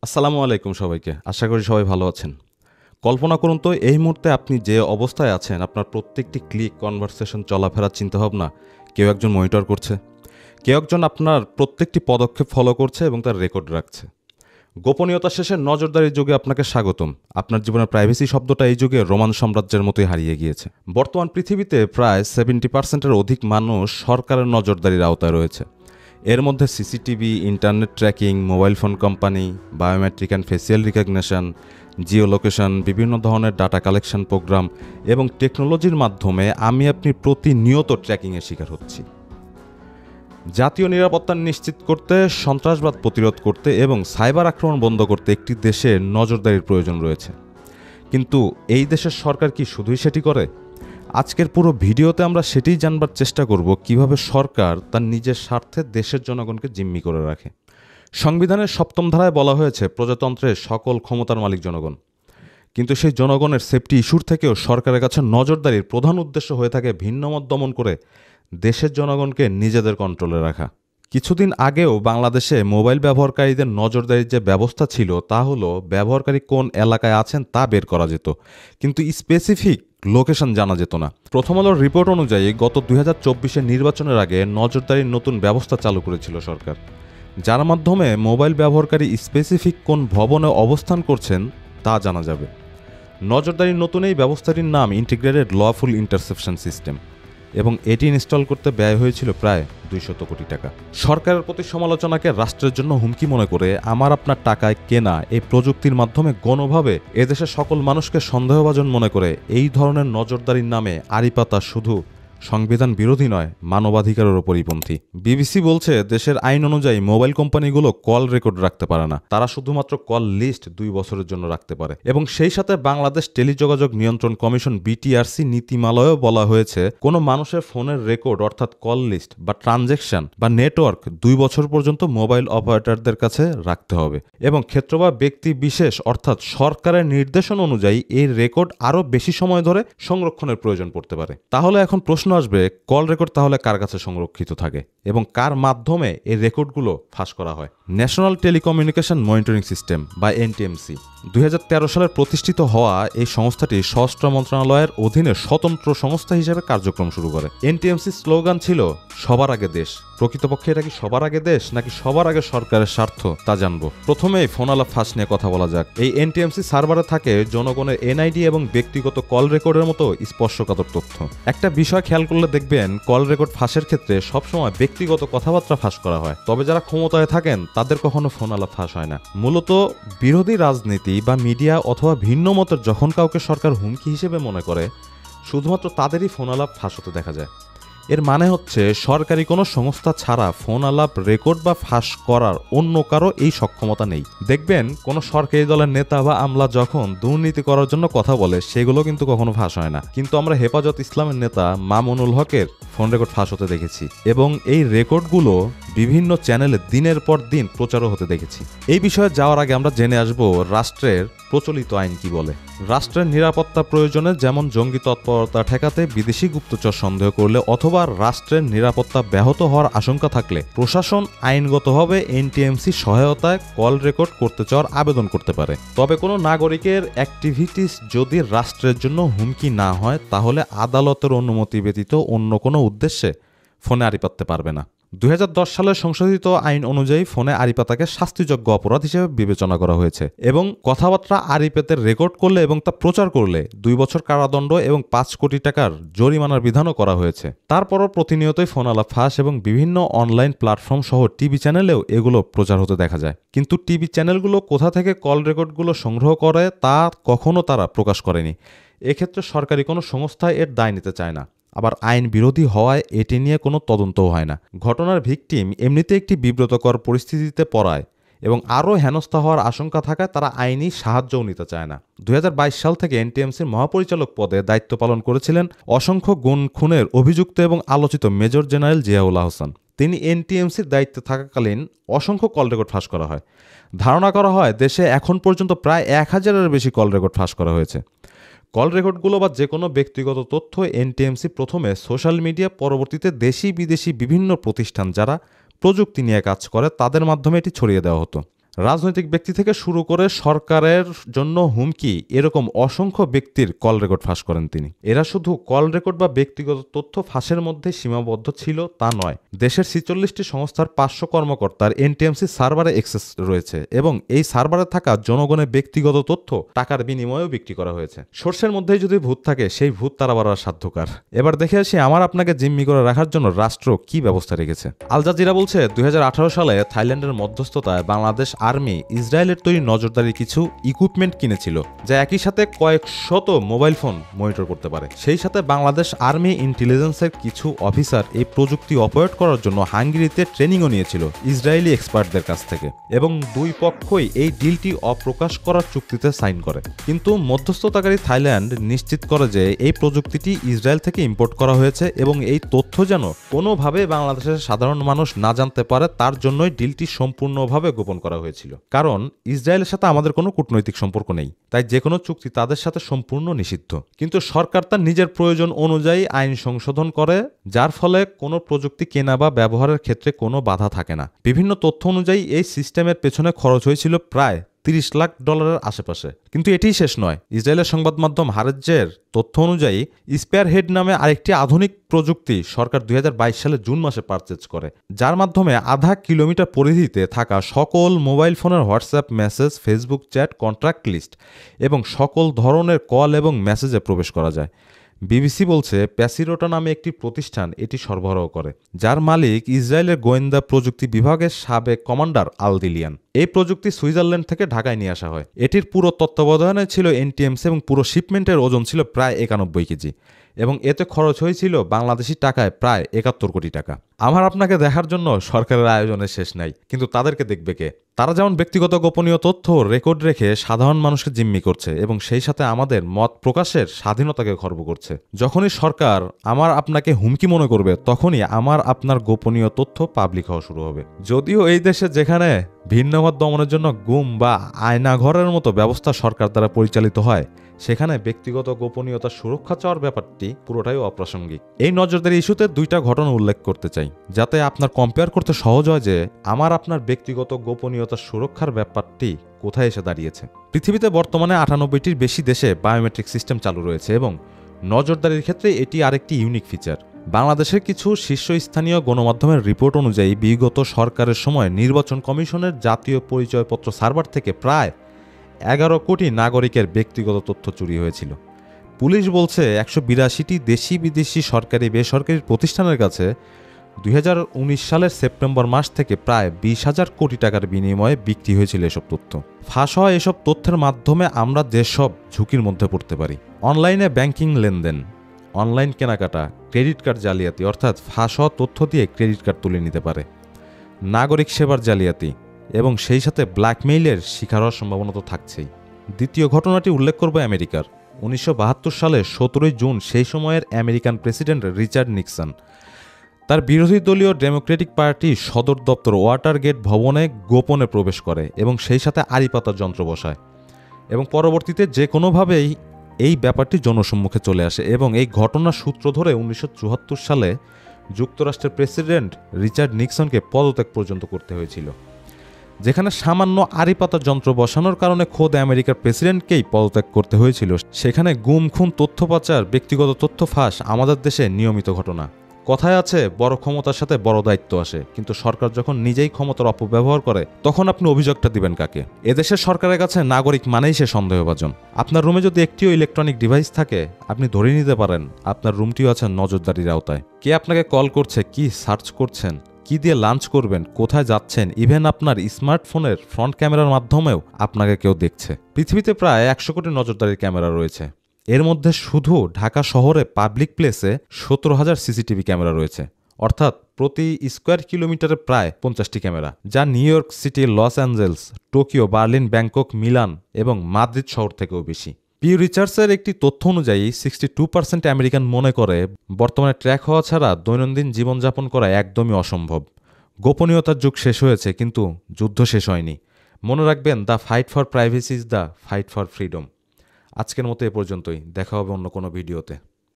আসসালামু আলাইকুম সবাইকে। আশা করি সবাই ভালো আছেন। কল্পনা করুন তো এই মুহূর্তে আপনি যে অবস্থায় আছেন, আপনার প্রত্যেকটি ক্লিক, কনভারসেশন, চলাফেরা, চিন্তাভাবনা কেউ একজন মনিটর করছে। কেউ একজন আপনার প্রত্যেকটি পদক্ষেপ ফলো করছে এবং তার রেকর্ড রাখছে। গোপনীয়তা শেষে নজরদারির যুগে আপনাকে স্বাগতম। আপনার জীবনের প্রাইভেসি শব্দটা এই যুগে রোমান সাম্রাজ্যের মতোই হারিয়ে গিয়েছে। বর্তমান পৃথিবীতে প্রায় 70%-এর অধিক মানুষ সরকারের নজরদারির আওতায় রয়েছে। এর মধ্যে CCTV, internet tracking, mobile phone company, biometric and facial recognition, Jio location, বিভিন্ন ধরনের ডাটা কালেকশন প্রোগ্রাম এবং টেকনোলজির মাধ্যমে আপনি প্রতিনিয়ত ট্র্যাকিংয়ের শিকার হচ্ছি। জাতীয় নিরাপত্তা নিশ্চিত করতে, সন্ত্রাসবাদ প্রতিরোধ করতে এবং সাইবার আক্রমণ বন্ধ করতে একটি দেশের নজরদারির প্রয়োজন রয়েছে। কিন্তু এই দেশের সরকার কি শুধুই সেটি করে? আজকের পুরো ভিডিওতে আমরা সেটিই জানবার চেষ্টা করব, কিভাবে সরকার তার নিজের স্বার্থে দেশের জনগণকে জিম্মি করে রাখে। সংবিধানের ৭ম ধারায় বলা হয়েছে প্রজাতন্ত্রের সকল ক্ষমতার মালিক জনগণ। কিন্তু সেই জনগণের সেফটি ইস্যুর থেকেও সরকারের কাছে নজরদারির প্রধান উদ্দেশ্য হয়ে থাকে ভিন্নমত দমন করে দেশের জনগণকে নিজেদের কন্ট্রোলে রাখা। কিছুদিন আগেও বাংলাদেশে মোবাইল ব্যবহারকারীদের নজরদারির যে ব্যবস্থা ছিল তা হলো ব্যবহারকারী কোন এলাকায় আছেন তা বের করা যেত, কিন্তু স্পেসিফিক লোকেশন জানা যেত না। প্রথম আলোর রিপোর্ট অনুযায়ী গত ২০২৪ নির্বাচনের আগে নজরদারির নতুন ব্যবস্থা চালু করেছিল সরকার, যার মাধ্যমে মোবাইল ব্যবহারকারী স্পেসিফিক কোন ভবনে অবস্থান করছেন তা জানা যাবে। নজরদারির নতুন এই ব্যবস্থাটির নাম ইন্টিগ্রেটেড লফুল ইন্টারসেপশন সিস্টেম এবং এটি ইনস্টল করতে ব্যয় হয়েছিল প্রায় ২০০ কোটি টাকা। সরকারের প্রতি সমালোচনাকে রাষ্ট্রের জন্য হুমকি মনে করে আপনার টাকায় কেনা এই প্রযুক্তির মাধ্যমে গণভাবে এদেশের সকল মানুষকে সন্দেহভাজন মনে করে এই ধরনের নজরদারির নামে আড়িপাতা শুধু সংবিধান বিরোধী নয়, মানবাধিকারের পরিপন্থী। বিবিসি বলছে দেশের আইন অনুযায়ী মোবাইল কোম্পানিগুলো কল রেকর্ড রাখতে পারে না, তারা শুধুমাত্র কল লিস্ট ২ বছরের জন্য রাখতে পারে। এবং সেই সাথে বাংলাদেশ টেলিযোগাযোগ নিয়ন্ত্রণ কমিশন বিটিআরসি নীতিমালায়ও বলা হয়েছে কোনো মানুষের ফোনের রেকর্ড অর্থাৎ কল লিস্ট বা ট্রানজ্যাকশন বা নেটওয়ার্ক ২ বছর পর্যন্ত মোবাইল অপারেটরদের কাছে রাখতে হবে এবং ক্ষেত্র বা ব্যক্তি বিশেষ অর্থাৎ সরকারের নির্দেশনা অনুযায়ী এই রেকর্ড আরও বেশি সময় ধরে সংরক্ষণের প্রয়োজন পড়তে পারে। তাহলে এখন প্রশ্ন আসবে, কল রেকর্ড তাহলে কার কাছে সংরক্ষিত থাকে এবং কার মাধ্যমে এই রেকর্ডগুলো ফাঁস করা হয়? ন্যাশনাল টেলিকমিউনিকেশন মনিটরিং সিস্টেম বা এনটিএমসি ২০১৩ সালে প্রতিষ্ঠিত হওয়া এই সংস্থাটি স্বরাষ্ট্র মন্ত্রণালয়ের অধীনে স্বতন্ত্র সংস্থা হিসেবে কার্যক্রম শুরু করে। এনটিএমসির স্লোগান ছিল সবার আগে দেশ। প্রকৃতপক্ষে এটা কি সবার আগে দেশ নাকি সবার আগে সরকারের স্বার্থ তা জানবো। প্রথমেই ফোন আলাপ ফাঁস নিয়ে কথা বলা যাক। এই এনটিএমসি সার্ভারে থাকে জনগণের এনআইডি এবং ব্যক্তিগত কল রেকর্ডের মতো স্পর্শকাতর তথ্য। একটা বিষয় খেয়াল করলে দেখবেন, কল রেকর্ড ফাঁসের ক্ষেত্রে সবসময় ব্যক্তিগত কথাবার্তা ফাঁস করা হয়, তবে যারা ক্ষমতায় থাকেন তাদের কখনো ফোন আলাপ ফাঁস হয় না। মূলত বিরোধী রাজনীতি বা মিডিয়া অথবা ভিন্ন মতের যখন কাউকে সরকার হুমকি হিসেবে মনে করে, শুধুমাত্র তাদেরই ফোন আলাপ ফাঁস হতে দেখা যায়। এর মানে হচ্ছে সরকারি কোনো সংস্থা ছাড়া ফোন আলাপ রেকর্ড বা ফাঁস করার অন্য কারো এই সক্ষমতা নেই। দেখবেন কোনো সরকারি দলের নেতা বা আমলা যখন দুর্নীতি করার জন্য কথা বলে সেগুলো কিন্তু কখনো ফাঁস হয় না, কিন্তু আমরা হেফাজত ইসলামের নেতা মামুনুল হকের ফোন রেকর্ড ফাঁস হতে দেখেছি এবং এই রেকর্ডগুলো বিভিন্ন চ্যানেলে দিনের পর দিন প্রচারও হতে দেখেছি। এই বিষয়ে যাওয়ার আগে আমরা জেনে আসব রাষ্ট্রের প্রচলিত আইন কি বলে। রাষ্ট্রের নিরাপত্তা প্রয়োজনে, যেমন জঙ্গি তৎপরতা ঠেকাতে বিদেশি গুপ্তচর সন্দেহ করলে অথবা রাষ্ট্রের নিরাপত্তা ব্যাহত হওয়ার আশঙ্কা থাকলে প্রশাসন আইনগতভাবে এনটিএমসি সহায়তায় কল রেকর্ড করতে চাওয়ার আবেদন করতে পারে। তবে কোনো নাগরিকের অ্যাক্টিভিটিস যদি রাষ্ট্রের জন্য হুমকি না হয় তাহলে আদালতের অনুমতি ব্যতীত অন্য কোনো উদ্দেশ্যে ফোনে আড়ি পাততে পারবে না। ২০১০ সালের সংশোধিত আইন অনুযায়ী ফোনে আড়ি পাতাকে শাস্তিযোগ্য অপরাধ হিসেবে বিবেচনা করা হয়েছে এবং কথাবার্তা আড়ি পেতে রেকর্ড করলে এবং তা প্রচার করলে ২ বছর কারাদণ্ড এবং ৫ কোটি টাকার জরিমানার বিধানও করা হয়েছে। তারপরও প্রতিনিয়তই ফোন আলাপ ফাঁস এবং বিভিন্ন অনলাইন প্ল্যাটফর্ম সহ টিভি চ্যানেলেও এগুলো প্রচার হতে দেখা যায়। কিন্তু টিভি চ্যানেলগুলো কোথা থেকে কল রেকর্ডগুলো সংগ্রহ করে তা কখনো তারা প্রকাশ করেনি। এক্ষেত্রে সরকারি কোনো সংস্থা এর দায় নিতে চায় না, আবার আইন বিরোধী হওয়ায় এটি নিয়ে কোনো তদন্তও হয় না। ঘটনার ভিকটিম এমনিতে একটি বিব্রতকর পরিস্থিতিতে পড়ায় এবং আরও হেনস্থা হওয়ার আশঙ্কা থাকায় তারা আইনি সাহায্যও নিতে চায় না। ২০২২ সাল থেকে এনটিএমসির মহাপরিচালক পদে দায়িত্ব পালন করেছিলেন অসংখ্য গুণ খুনের অভিযুক্ত এবং আলোচিত মেজর জেনারেল জিয়াউল আহসান। তিনি এনটিএমসির দায়িত্বে থাকাকালীন অসংখ্য কল রেকর্ড ফাঁস করা হয়। ধারণা করা হয় দেশে এখন পর্যন্ত প্রায় ১,০০০-এর বেশি কল রেকর্ড ফাঁস করা হয়েছে। কল রেকর্ডগুলো বা যে কোনো ব্যক্তিগত তথ্য এনটিএমসি প্রথমে সোশ্যাল মিডিয়া, পরবর্তীতে দেশি বিদেশি বিভিন্ন প্রতিষ্ঠান যারা প্রযুক্তি নিয়ে কাজ করে তাদের মাধ্যমে এটি ছড়িয়ে দেওয়া হতো। রাজনৈতিক ব্যক্তি থেকে শুরু করে সরকারের জন্য হুমকি এরকম অসংখ্য ব্যক্তির কল রেকর্ড ফাঁস করেন তিনি। এরা শুধু কল রেকর্ড বা ব্যক্তিগত তথ্য ফাঁসের মধ্যে সীমাবদ্ধ ছিল তা নয়, দেশের 46টি সংস্থার 500 কর্মকর্তার এনটিএমসি সার্ভারে অ্যাক্সেস রয়েছে এবং এই সার্ভারে থাকা জনগণের ব্যক্তিগত তথ্য টাকার বিনিময়েও বিক্রি করা হয়েছে। সর্ষের মধ্যেই যদি ভূত থাকে সেই ভূত তাড়াবার সাধ্যকার। এবার দেখে আসি আমার আপনাকে জিম্মি করে রাখার জন্য রাষ্ট্র কি ব্যবস্থা রেখেছে। আল জাজিরা বলছে 2018 সালে থাইল্যান্ডের মধ্যস্থতায় বাংলাদেশ আর্মি ইসরায়েলের তৈরি নজরদারি কিছু ইকুইপমেন্ট কিনেছিল যা একই সাথে কয়েক শত মোবাইল ফোন মনিটর করতে পারে। সেই সাথে বাংলাদেশ আর্মি ইন্টেলিজেন্সের কিছু অফিসার এই প্রযুক্তি অপারেট করার জন্য হাঙ্গেরিতে ট্রেনিংও নিয়েছিল ইসরায়েলি এক্সপার্টদের কাছ থেকে এবং দুই পক্ষই এই ডিলটি অপ্রকাশ করার চুক্তিতে সাইন করে। কিন্তু মধ্যস্থতাকারী থাইল্যান্ড নিশ্চিত করে যে এই প্রযুক্তিটি ইসরায়েল থেকে ইম্পোর্ট করা হয়েছে এবং এই তথ্য যেন কোনোভাবে বাংলাদেশের সাধারণ মানুষ না জানতে পারে তার জন্যই ডিলটি সম্পূর্ণভাবে গোপন করা হয়েছিল। কারণ ইসরায়েলের সাথে আমাদের কোনো কূটনৈতিক সম্পর্ক নেই, তাই যে কোনো চুক্তি তাদের সাথে সম্পূর্ণ নিষিদ্ধ। কিন্তু সরকার তার নিজের প্রয়োজন অনুযায়ী আইন সংশোধন করে, যার ফলে কোনো প্রযুক্তি কেনা বা ব্যবহারের ক্ষেত্রে কোনো বাধা থাকে না। বিভিন্ন তথ্য অনুযায়ী এই সিস্টেমের পেছনে খরচ হয়েছিল প্রায় $30 লাখ আশেপাশে। কিন্তু এটিই শেষ নয়। ইসরায়েলের সংবাদ মাধ্যম হারেজের তথ্য অনুযায়ী স্পেয়ারহেড নামে আরেকটি আধুনিক প্রযুক্তি সরকার 2022 সালে জুন মাসে পারচেজ করে, যার মাধ্যমে আধা কিলোমিটার পরিধিতে থাকা সকল মোবাইল ফোনের WhatsApp message, Facebook chat, contract list এবং সকল ধরনের কল এবং মেসেজে প্রবেশ করা যায়। বিবিসি বলছে প্যাসিরোটা নামে একটি প্রতিষ্ঠান এটি সরবরাহ করে, যার মালিক ইসরায়েলের গোয়েন্দা প্রযুক্তি বিভাগের সাবেক কমান্ডার আল দিলিয়ান। এই প্রযুক্তি সুইজারল্যান্ড থেকে ঢাকায় নিয়ে আসা হয়। এটির পুরো তত্ত্বাবধানে ছিল এনটিএমসি এবং পুরো শিপমেন্টের ওজন ছিল প্রায় 91 কেজি এবং এতে খরচ হয়েছিল বাংলাদেশি টাকায় প্রায় 71 কোটি টাকা। আমার আপনাকে দেখার জন্য সরকারের আয়োজনের শেষ নাই, কিন্তু তাদেরকে দেখবে কে? তারা যেমন ব্যক্তিগত গোপনীয় তথ্য রেকর্ড রেখে সাধারণ মানুষকে জিম্মি করছে এবং সেই সাথে আমাদের মত প্রকাশের স্বাধীনতাকে খর্ব করছে। যখনই সরকার আমার আপনাকে হুমকি মনে করবে তখনই আমার আপনার গোপনীয় তথ্য পাবলিক হওয়া শুরু হবে। যদিও এই দেশে যেখানে ভিন্নমত দমনের জন্য গুম বা আয়নাঘরের মতো ব্যবস্থা সরকার দ্বারা পরিচালিত হয়, সেখানে ব্যক্তিগত গোপনীয়তার সুরক্ষা চাওয়ার ব্যাপারটি পুরোটাই অপ্রাসঙ্গিক। এই নজরদারি ইস্যুতে দুইটা ঘটনা উল্লেখ করতে চাই যাতে আপনার কম্পেয়ার করতে সহজ হয় যে আমার আপনার ব্যক্তিগত গোপনীয়তার সুরক্ষার ব্যাপারটি কোথায় এসে দাঁড়িয়েছে। পৃথিবীতে বর্তমানে 98টির বেশি দেশে বায়োমেট্রিক সিস্টেম চালু রয়েছে এবং নজরদারির ক্ষেত্রে এটি আরেকটি ইউনিক ফিচার। বাংলাদেশের কিছু শীর্ষস্থানীয় গণমাধ্যমের রিপোর্ট অনুযায়ী বিগত সরকারের সময় নির্বাচন কমিশনের জাতীয় পরিচয়পত্র সার্ভার থেকে প্রায় 11 কোটি নাগরিকের ব্যক্তিগত তথ্য চুরি হয়েছিল। পুলিশ বলছে 182টি দেশি বিদেশি সরকারি বেসরকারি প্রতিষ্ঠানের কাছে 2019 সালের সেপ্টেম্বর মাস থেকে প্রায় 20,000 কোটি টাকার বিনিময়ে বিক্রি হয়েছিল এসব তথ্য। ফাঁস হওয়া এসব তথ্যের মাধ্যমে আমরা যেসব ঝুঁকির মধ্যে পড়তে পারি: অনলাইনে ব্যাংকিং লেনদেন, অনলাইন কেনাকাটা, ক্রেডিট কার্ড জালিয়াতি অর্থাৎ ফাঁস হওয়া তথ্য দিয়ে ক্রেডিট কার্ড তুলে নিতে পারে, নাগরিক সেবার জালিয়াতি এবং সেই সাথে ব্ল্যাকমেইলের শিকার হওয়ার সম্ভাবনা তো থাকছেই। দ্বিতীয় ঘটনাটি উল্লেখ করব আমেরিকার। 1972 সালে 17 জুন সেই সময়ের আমেরিকান প্রেসিডেন্ট রিচার্ড নিক্সন তার বিরোধী দলীয় ডেমোক্রেটিক পার্টি সদর দপ্তর ওয়াটারগেট ভবনে গোপনে প্রবেশ করে এবং সেই সাথে আড়ি পাতার যন্ত্র বসায় এবং পরবর্তীতে যে কোনোভাবেই এই ব্যাপারটি জনসম্মুখে চলে আসে এবং এই ঘটনার সূত্র ধরে 1974 সালে যুক্তরাষ্ট্রের প্রেসিডেন্ট রিচার্ড নিক্সনকে পদত্যাগ পর্যন্ত করতে হয়েছিল, যেখানে সামান্য আড়ি পাতার যন্ত্র বসানোর কারণে খোদ আমেরিকার প্রেসিডেন্টকেই পদত্যাগ করতে হয়েছিল। সেখানে গুম, খুন, তথ্য পাচার, ব্যক্তিগত তথ্য ফাঁস আমাদের দেশে নিয়মিত ঘটনা। কথায় আছে বড় ক্ষমতার সাথে বড় দায়িত্ব আসে, কিন্তু সরকার যখন নিজেই ক্ষমতার অপব্যবহার করে তখন আপনি অভিযোগটা দিবেন কাকে? এদেশের সরকারের কাছে নাগরিক মানেই সে সন্দেহভাজন। আপনার রুমে যদি একটিও ইলেকট্রনিক ডিভাইস থাকে আপনি ধরে নিতে পারেন আপনার রুমটিও আছে নজরদারির আওতায়। কে আপনাকে কল করছে, কি সার্চ করছেন, কি দিয়ে লাঞ্চ করবেন, কোথায় যাচ্ছেন, ইভেন আপনার স্মার্টফোনের ফ্রন্ট ক্যামেরার মাধ্যমেও আপনাকে কেউ দেখছে। পৃথিবীতে প্রায় 100 কোটি নজরদারির ক্যামেরা রয়েছে। এর মধ্যে শুধু ঢাকা শহরে পাবলিক প্লেসে 17,000 সিসিটিভি ক্যামেরা রয়েছে, অর্থাৎ প্রতি স্কোয়ার কিলোমিটারে প্রায় 50টি ক্যামেরা, যা New York City, Los Angeles, Tokyo, Berlin, Bangkok, Milan এবং মাদ্রিদ শহর থেকেও বেশি। পিউ রিসার্চের একটি তথ্য অনুযায়ী 62% আমেরিকান মনে করে বর্তমানে ট্র্যাক হওয়া ছাড়া দৈনন্দিন জীবনযাপন করা একদমই অসম্ভব। গোপনীয়তার যুগ শেষ হয়েছে, কিন্তু যুদ্ধ শেষ হয়নি। মনে রাখবেন, the fight for privacy is the fight for freedom. আজকের মতো এ পর্যন্তই, দেখা হবে অন্য কোনো ভিডিওতে।